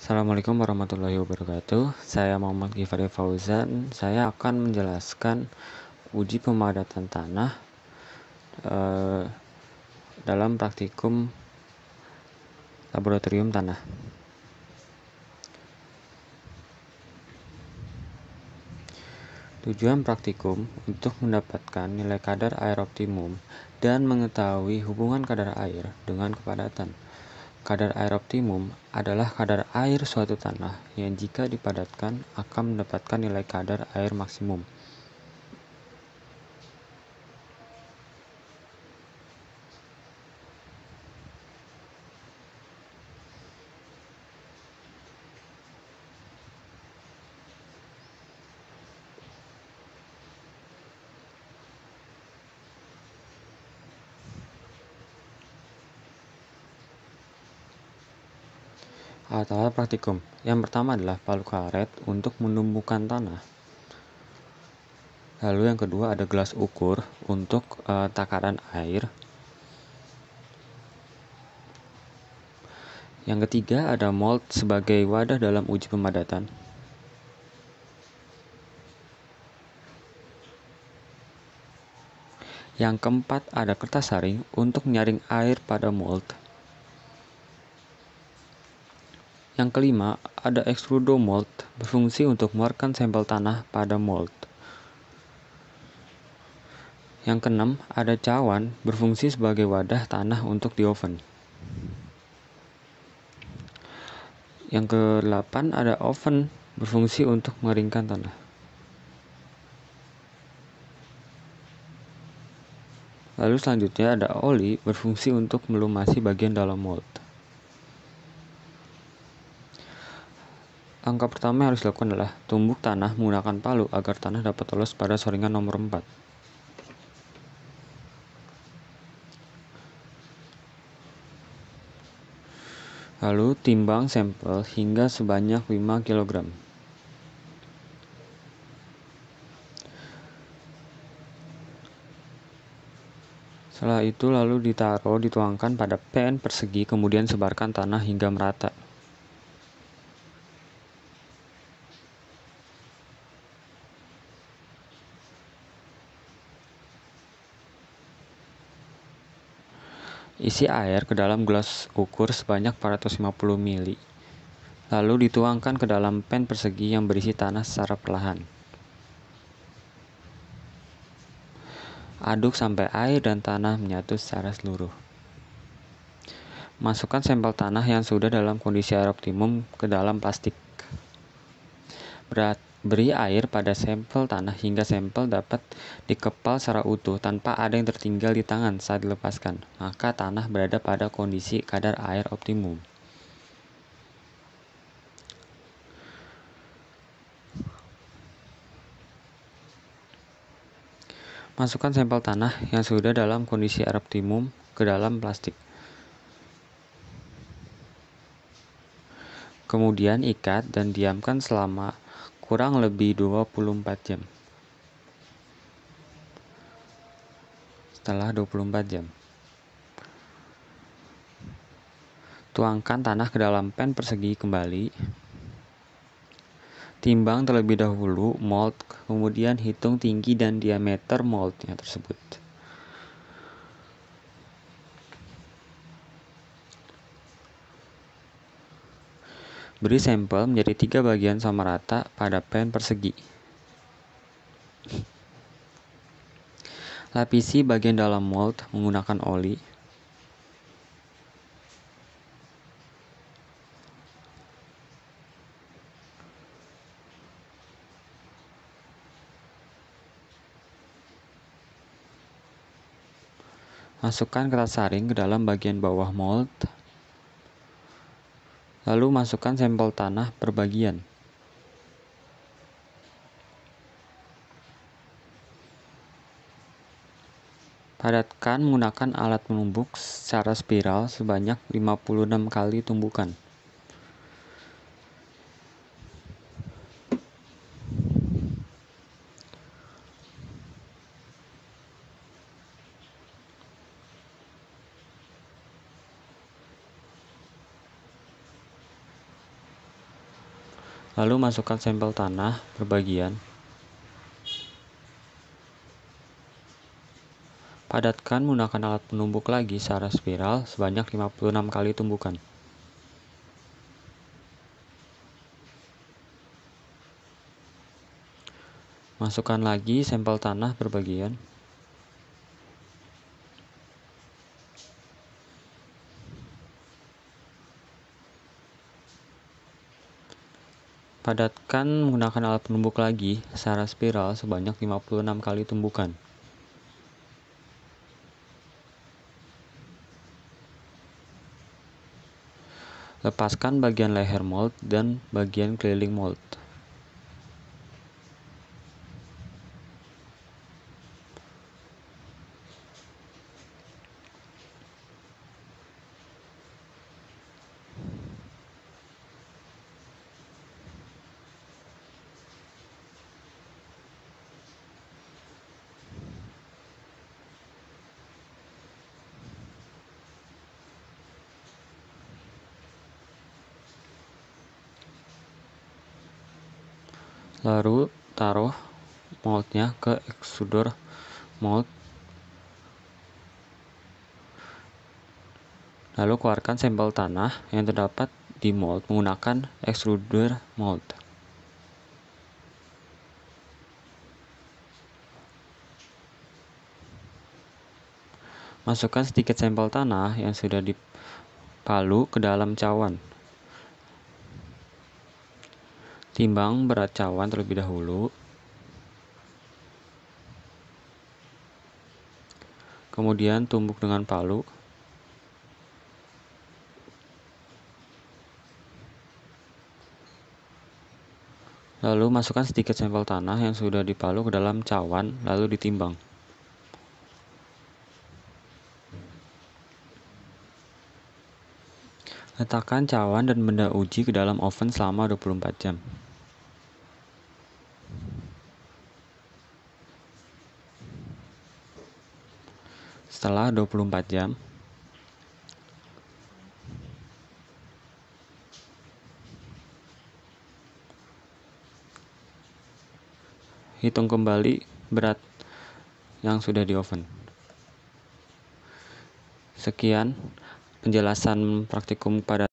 Assalamualaikum warahmatullahi wabarakatuh. Saya Muhammad Gifari Fauzan. Saya akan menjelaskan uji pemadatan tanah dalam praktikum laboratorium tanah. Tujuan praktikum untuk mendapatkan nilai kadar air optimum dan mengetahui hubungan kadar air dengan kepadatan. Kadar air optimum adalah kadar air suatu tanah yang jika dipadatkan akan mendapatkan nilai kadar air maksimum. Alat-alat praktikum. Yang pertama adalah palu karet untuk menumbuhkan tanah. Lalu yang kedua ada gelas ukur untuk takaran air. Yang ketiga ada mold sebagai wadah dalam uji pemadatan. Yang keempat ada kertas saring untuk menyaring air pada mold. Yang kelima ada extrudomold berfungsi untuk mengeluarkan sampel tanah pada mold. Yang keenam ada cawan berfungsi sebagai wadah tanah untuk di oven. Yang ke-8 ada oven berfungsi untuk mengeringkan tanah. Lalu selanjutnya ada oli berfungsi untuk melumasi bagian dalam mold. Langkah pertama yang harus dilakukan adalah tumbuk tanah menggunakan palu agar tanah dapat lolos pada saringan nomor 4. Lalu timbang sampel hingga sebanyak 5 kg. Setelah itu lalu dituangkan pada pan persegi, kemudian sebarkan tanah hingga merata. Isi air ke dalam gelas ukur sebanyak 450 ml. Lalu dituangkan ke dalam pan persegi yang berisi tanah secara perlahan. Aduk sampai air dan tanah menyatu secara seluruh. Masukkan sampel tanah yang sudah dalam kondisi air optimum ke dalam plastik. Beri air pada sampel tanah hingga sampel dapat dikepal secara utuh tanpa ada yang tertinggal di tangan saat dilepaskan. Maka tanah berada pada kondisi kadar air optimum. Masukkan sampel tanah yang sudah dalam kondisi air optimum ke dalam plastik. Kemudian ikat dan diamkan selama kurang lebih 24 jam. Setelah 24 jam, tuangkan tanah ke dalam pan persegi kembali. Timbang terlebih dahulu mold, kemudian hitung tinggi dan diameter moldnya tersebut. Beri sampel menjadi 3 bagian sama rata pada pan persegi. Lapisi bagian dalam mold menggunakan oli. Masukkan kertas saring ke dalam bagian bawah mold. Lalu masukkan sampel tanah per bagian. Padatkan menggunakan alat menumbuk secara spiral sebanyak 56 kali tumbukan. Lalu masukkan sampel tanah berbagian. Padatkan menggunakan alat penumbuk lagi secara spiral sebanyak 56 kali tumbukan. Masukkan lagi sampel tanah berbagian. Padatkan menggunakan alat penumbuk lagi secara spiral sebanyak 56 kali tumbukan. Lepaskan bagian leher mold dan bagian keliling mold. Lalu taruh moldnya ke extruder mold. Lalu keluarkan sampel tanah yang terdapat di mold menggunakan extruder mold. Masukkan sedikit sampel tanah yang sudah dipalu ke dalam cawan. Timbang berat cawan terlebih dahulu. Kemudian tumbuk dengan palu. Lalu masukkan sedikit sampel tanah yang sudah dipalu ke dalam cawan, lalu ditimbang. Letakkan cawan dan benda uji ke dalam oven selama 24 jam. Setelah 24 jam, hitung kembali berat yang sudah di oven. Sekian penjelasan praktikum pada